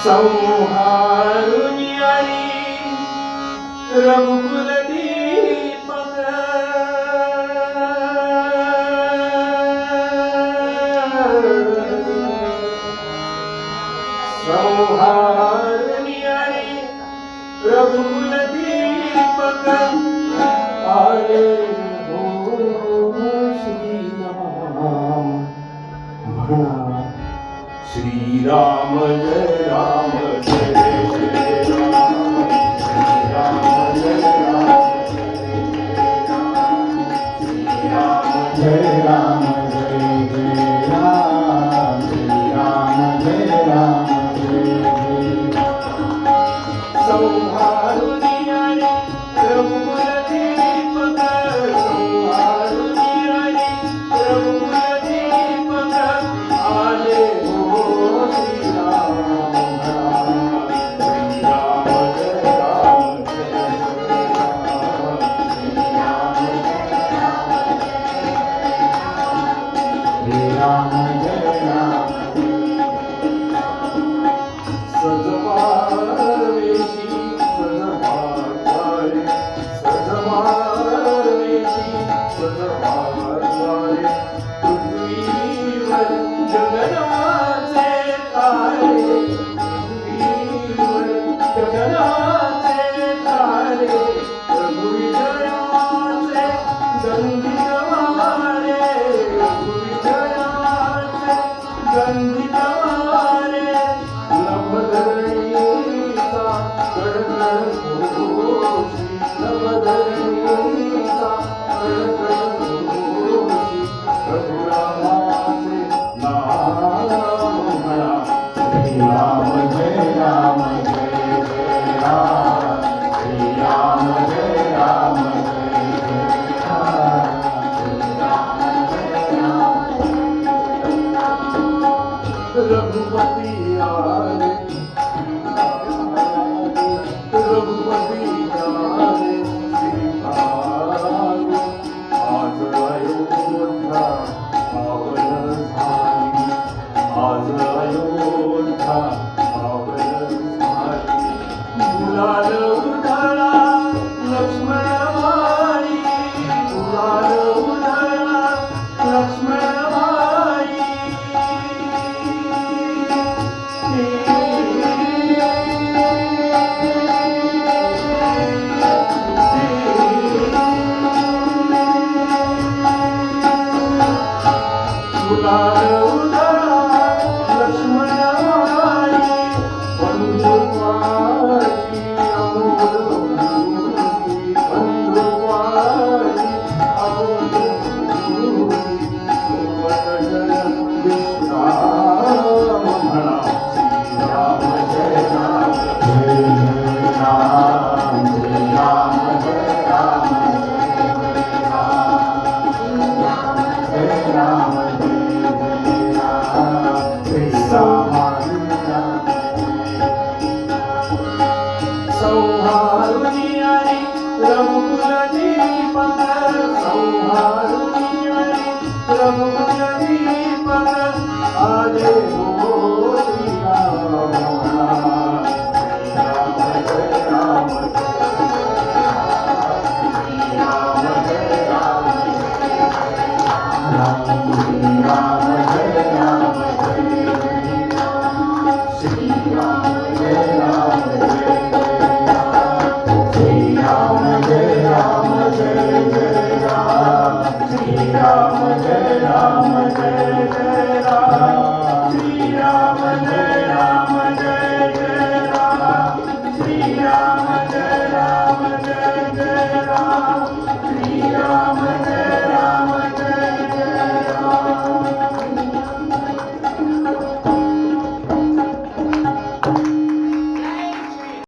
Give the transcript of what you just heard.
संहारून आली रघुकुल दीपक संहारून आली रघुकुल दीपक आले हो श्रीराम म्हणा श्रीराम जय राम जय जय राम श्रीराम जय राम जय राम जय जय राम श्रीराम जय राम जय जय संहारून आली रघुकुल दीपक संहारून आली रघुकुल दीपक आले हो श्रीराम श्रीराम जय राम सजवावेशी सजवाद्वारे सजवावेशी सजवाद्वारे पृथ्वीवर जगनाचे तारे पृथ्वीवर जगनाचे तारे रघुविजयाचे गंधित वारे रघुविजयाचे गंधित वारे नभधरणीचा कडकड घोषी नभधरणीचा कडकड घोषी रघुरामाचे नाम म्हणा श्रीराम जय राम जय जय राम श्रीराम जय राम जय जय राम श्रीराम जय राम रघुपती आले रघुपती आले सीतारू आज अयोध्या पावन झाली आज अयोध्या पावन झाली गुलाल उधळा लक्ष्मण माई गुलाल उधळा लक्ष्मण माई गुलाल उधळा लक्ष्मण माई बंधुत्वाची अमोल मूर्ती बंधुत्वाची अमोल मूर्ती सुवर्ण विश्राम म्हणा श्रीराम जय राम जय जय राम श्रीराम जय राम जय जय राम संहारून आली रघुकुल दीपक संहारून आली रघुकुल दीपक आले हो श्रीराम श्रीराम जय राम श्रीराम जय राम श्रीराम जय राम श्रीराम जय राम श्रीराम जय राम जय जय राम श्रीराम जय राम जय जय राम श्रीराम जय राम जय जय राम श्रीराम